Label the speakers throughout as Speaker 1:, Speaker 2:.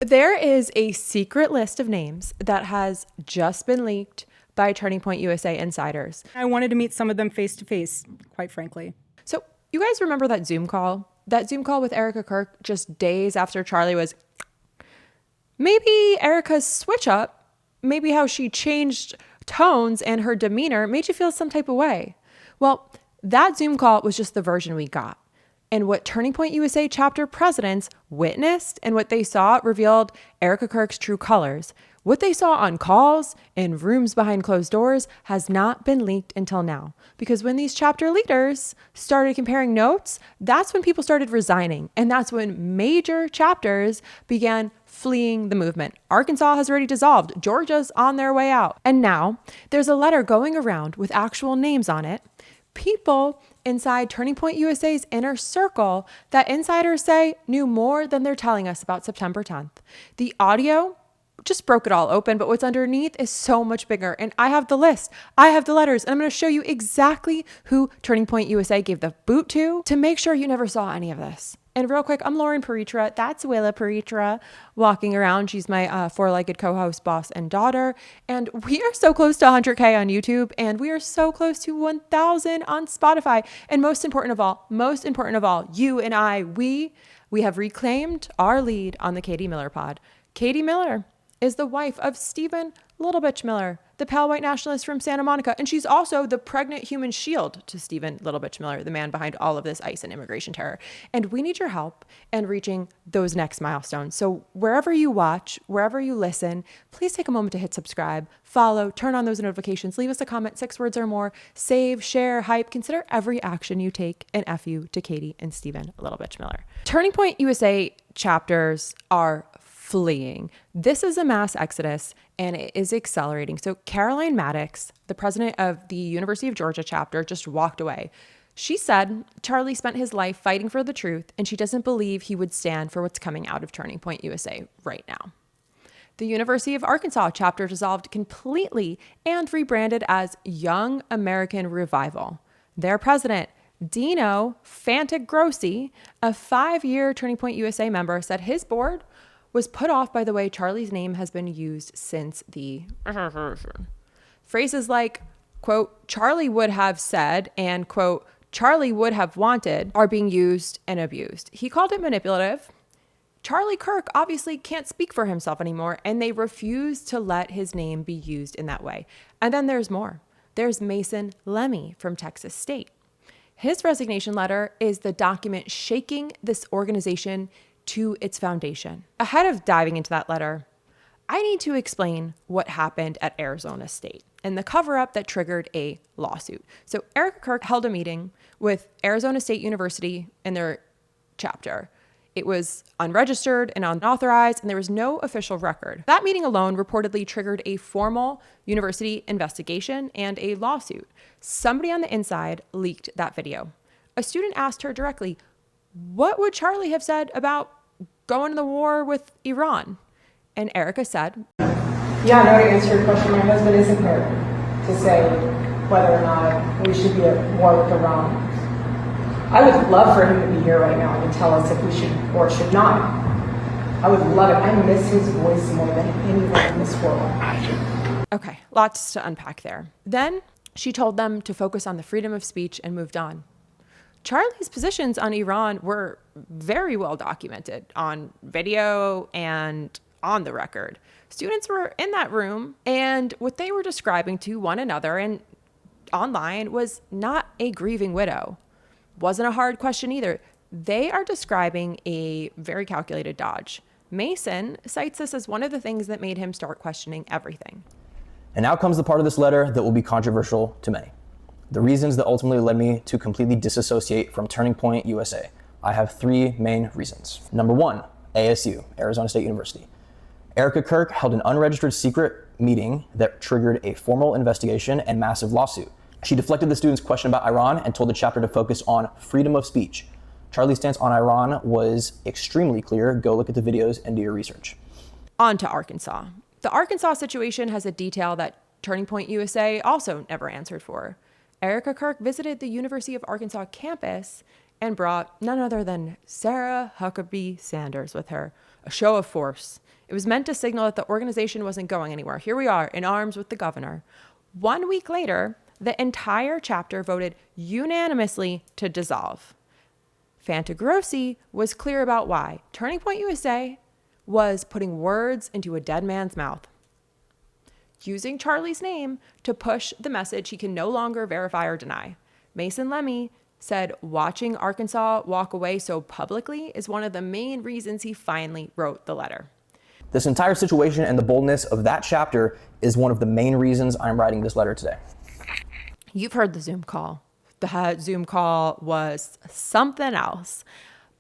Speaker 1: There is a secret list of names that has just been leaked by Turning Point USA insiders.
Speaker 2: I wanted to meet some of them face to face, quite frankly.
Speaker 1: So you guys remember that Zoom call? That Zoom call with Erika Kirk just days after Charlie was... Maybe Erika's switch up, maybe how she changed tones and her demeanor made you feel some type of way. Well, that Zoom call was just the version we got. And what Turning Point USA chapter presidents witnessed and what they saw revealed Erika Kirk's true colors. What they saw on calls, in rooms behind closed doors, has not been leaked until now. Because when these chapter leaders started comparing notes, that's when people started resigning. And that's when major chapters began fleeing the movement. Arkansas has already dissolved. Georgia's on their way out. And now there's a letter going around with actual names on it. People inside Turning Point USA's inner circle that insiders say knew more than they're telling us about September 10th. The audio just broke it all open, but what's underneath is so much bigger. And I have the list, I have the letters, and I'm going to show you exactly who Turning Point USA gave the boot to make sure you never saw any of this. And real quick, I'm Lauren Paritra. That's Willa Paritra walking around. She's my four-legged co-host, boss, and daughter. And we are so close to 100K on YouTube, and we are so close to 1,000 on Spotify. And most important of all, you and I, we have reclaimed our lead on the Katie Miller pod. Katie Miller is the wife of Stephen Little Bitch Miller, the pale white nationalist from Santa Monica. And she's also the pregnant human shield to Stephen Little Bitch Miller, the man behind all of this ICE and immigration terror. And we need your help in reaching those next milestones. So wherever you watch, wherever you listen, please take a moment to hit subscribe, follow, turn on those notifications, leave us a comment, 6 words or more, save, share, hype. Consider every action you take an F you to Katie and Stephen Little Bitch Miller. Turning Point USA chapters are fleeing. This is a mass exodus and it is accelerating. So Caroline Maddox, the president of the University of Georgia chapter, just walked away. She said Charlie spent his life fighting for the truth and she doesn't believe he would stand for what's coming out of Turning Point USA right now. The University of Arkansas chapter dissolved completely and rebranded as Young American Revival. Their president, Dino Fantagrossi, a 5-year Turning Point USA member, said his board was put off by the way Charlie's name has been used since the phrases like, quote, Charlie would have said and, quote, Charlie would have wanted are being used and abused. He called it manipulative. Charlie Kirk obviously can't speak for himself anymore, and they refuse to let his name be used in that way. And then there's more. There's Mason Lemmy from Texas State. His resignation letter is the document shaking this organization to its foundation. Ahead of diving into that letter, I need to explain what happened at Arizona State and the cover-up that triggered a lawsuit. So Erika Kirk held a meeting with Arizona State University and their chapter. It was unregistered and unauthorized, and there was no official record. That meeting alone reportedly triggered a formal university investigation and a lawsuit. Somebody on the inside leaked that video. A student asked her directly, what would Charlie have said about going to the war with Iran? And Erika said,
Speaker 3: yeah, no, to answer your question, my husband isn't here to say whether or not we should be at war with Iran. I would love for him to be here right now and tell us if we should or should not. I would love it. I miss his voice more than anyone in this world.
Speaker 1: Okay, lots to unpack there. Then she told them to focus on the freedom of speech and moved on. Charlie's positions on Iran were very well documented on video and on the record. Students were in that room, and what they were describing to one another and online was not a grieving widow. Wasn't a hard question either. They are describing a very calculated dodge. Mason cites this as one of the things that made him start questioning everything.
Speaker 4: And now comes the part of this letter that will be controversial to many. The reasons that ultimately led me to completely disassociate from Turning Point USA. I have 3 main reasons. Number 1, ASU, Arizona State University. Erika Kirk held an unregistered secret meeting that triggered a formal investigation and massive lawsuit. She deflected the students' question about Iran and told the chapter to focus on freedom of speech. Charlie's stance on Iran was extremely clear. Go look at the videos and do your research.
Speaker 1: On to Arkansas. The Arkansas situation has a detail that Turning Point USA also never answered for. Erika Kirk visited the University of Arkansas campus and brought none other than Sarah Huckabee Sanders with her, a show of force. It was meant to signal that the organization wasn't going anywhere. Here we are, in arms with the governor. 1 week later, the entire chapter voted unanimously to dissolve. Fantagrossi was clear about why. Turning Point USA was putting words into a dead man's mouth, using Charlie's name to push the message he can no longer verify or deny. Mason Lemmy said watching Arkansas walk away so publicly is one of the main reasons he finally wrote the letter.
Speaker 4: This entire situation and the boldness of that chapter is one of the main reasons I'm writing this letter today.
Speaker 1: You've heard the Zoom call. The Zoom call was something else.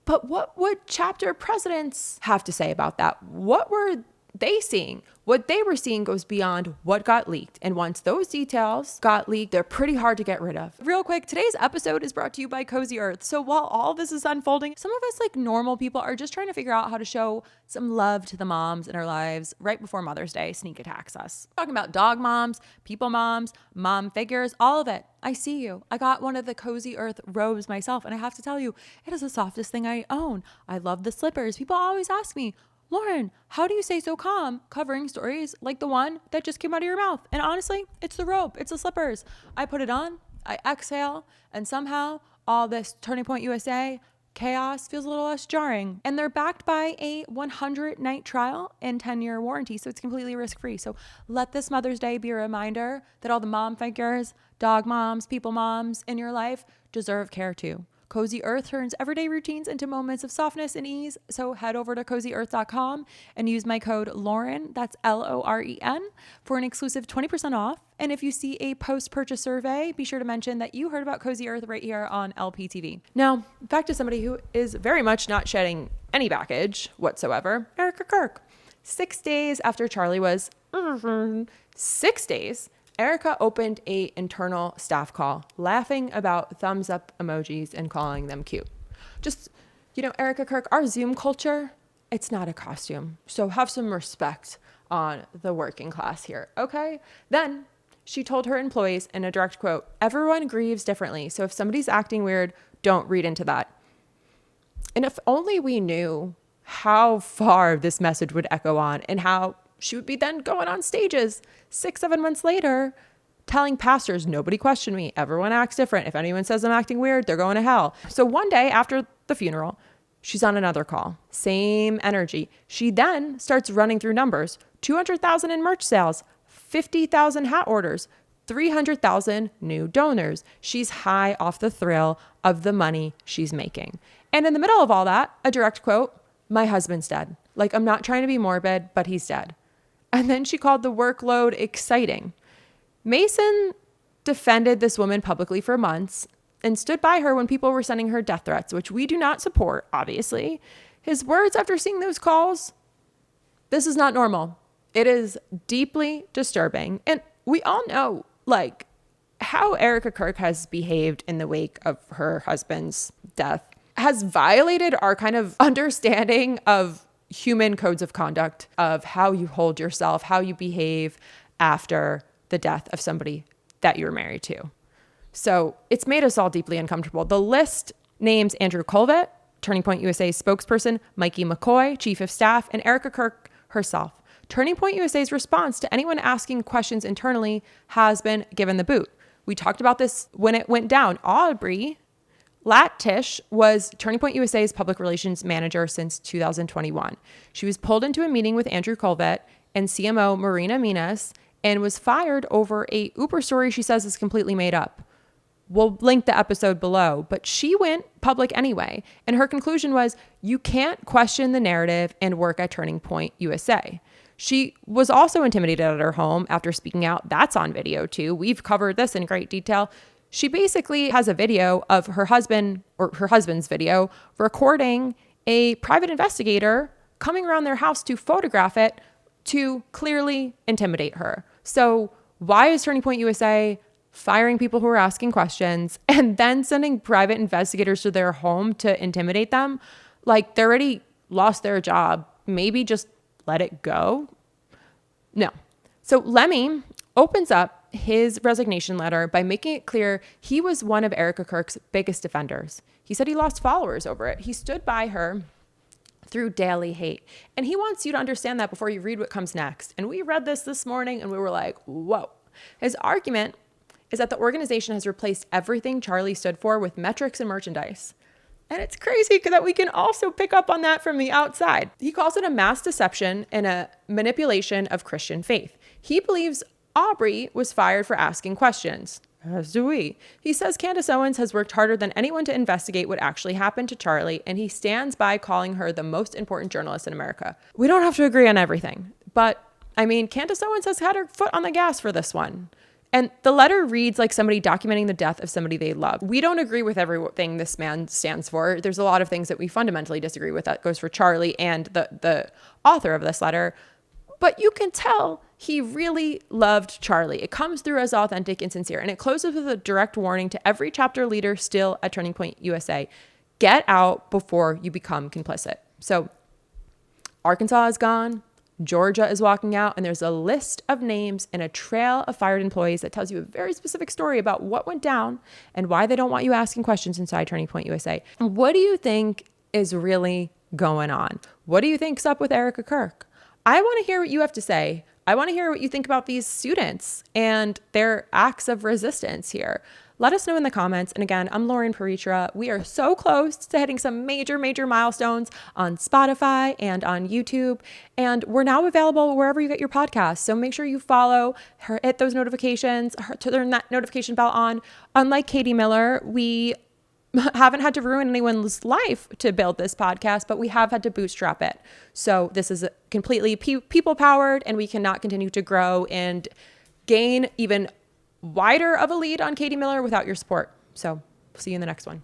Speaker 1: But what would chapter presidents have to say about that? What were they seeing? What they were seeing goes beyond what got leaked. And once those details got leaked, they're pretty hard to get rid of. Real quick, today's episode is brought to you by Cozy Earth. So while all this is unfolding, some of us like normal people are just trying to figure out how to show some love to the moms in our lives right before Mother's Day sneak attacks us. Talking about dog moms, people moms, mom figures, all of it. I see you. I got one of the Cozy Earth robes myself, and I have to tell you, it is the softest thing I own. I love the slippers. People always ask me, Lauren, how do you stay so calm covering stories like the one that just came out of your mouth? And honestly, it's the robe, it's the slippers. I put it on, I exhale, and somehow all this Turning Point USA chaos feels a little less jarring. And they're backed by a 100-night trial and 10-year warranty, so it's completely risk-free. So let this Mother's Day be a reminder that all the mom figures, dog moms, people moms in your life deserve care too. Cozy Earth turns everyday routines into moments of softness and ease. So head over to cozyearth.com and use my code Lauren, that's Loren, for an exclusive 20% off. And if you see a post-purchase survey, be sure to mention that you heard about Cozy Earth right here on LPTV. Now, back to somebody who is very much not shedding any baggage whatsoever, Erika Kirk. 6 days after Charlie was 6 days, Erika opened a internal staff call, laughing about thumbs up emojis and calling them cute. Just, Erika Kirk, our Zoom culture, it's not a costume. So have some respect on the working class here, okay? Then she told her employees in a direct quote, everyone grieves differently. So if somebody's acting weird, don't read into that. And if only we knew how far this message would echo on and how she would be then going on stages 6-7 months later, telling pastors, nobody question me. Everyone acts different. If anyone says I'm acting weird, they're going to hell. So one day after the funeral, she's on another call. Same energy. She then starts running through numbers. 200,000 in merch sales, 50,000 hat orders, 300,000 new donors. She's high off the thrill of the money she's making. And in the middle of all that, a direct quote, my husband's dead. Like, I'm not trying to be morbid, but he's dead. And then she called the workload exciting. Mason defended this woman publicly for months and stood by her when people were sending her death threats, which we do not support, obviously. His words after seeing those calls, this is not normal. It is deeply disturbing. And we all know, how Erika Kirk has behaved in the wake of her husband's death has violated our kind of understanding of human codes of conduct, of how you hold yourself, how you behave after the death of somebody that you're married to. So it's made us all deeply uncomfortable. The list names Andrew Colvett, Turning Point USA's spokesperson, Mikey McCoy, chief of staff, and Erika Kirk herself. Turning Point USA's response to anyone asking questions internally has been given the boot. We talked about this when it went down. Aubrey Lattish was Turning Point USA's public relations manager since 2021. She was pulled into a meeting with Andrew Colvett and CMO Marina Minas and was fired over a Uber story she says is completely made up. We'll link the episode below, but she went public anyway. And her conclusion was, you can't question the narrative and work at Turning Point USA. She was also intimidated at her home after speaking out. That's on video too. We've covered this in great detail. She basically has a video of her husband or her husband's video recording a private investigator coming around their house to photograph it to clearly intimidate her. So why is Turning Point USA firing people who are asking questions and then sending private investigators to their home to intimidate them? Like, they already lost their job. Maybe just let it go? No. So Lemmy opens up his resignation letter by making it clear he was one of Erika Kirk's biggest defenders. He said he lost followers over it. He stood by her through daily hate. And he wants you to understand that before you read what comes next. And we read this morning and we were like, whoa. His argument is that the organization has replaced everything Charlie stood for with metrics and merchandise. And it's crazy that we can also pick up on that from the outside. He calls it a mass deception and a manipulation of Christian faith. He believes Aubrey was fired for asking questions. As do we. He says Candace Owens has worked harder than anyone to investigate what actually happened to Charlie, and he stands by calling her the most important journalist in America. We don't have to agree on everything, but I mean, Candace Owens has had her foot on the gas for this one. And the letter reads like somebody documenting the death of somebody they love. We don't agree with everything this man stands for. There's a lot of things that we fundamentally disagree with. That goes for Charlie and the author of this letter. But you can tell he really loved Charlie. It comes through as authentic and sincere. And it closes with a direct warning to every chapter leader still at Turning Point USA. Get out before you become complicit. So Arkansas is gone. Georgia is walking out, and there's a list of names and a trail of fired employees that tells you a very specific story about what went down and why they don't want you asking questions inside Turning Point USA. What do you think is really going on? What do you think's up with Erika Kirk? I want to hear what you have to say. I want to hear what you think about these students and their acts of resistance here. Let us know in the comments. And again, I'm Lauren Paritra. We are so close to hitting some major milestones on Spotify and on YouTube. And we're now available wherever you get your podcasts. So make sure you follow her, hit those notifications, to turn that notification bell on. Unlike Katie Miller, we haven't had to ruin anyone's life to build this podcast, but we have had to bootstrap it. So this is completely people powered, and we cannot continue to grow and gain even wider of a lead on Katie Miller without your support. So see you in the next one.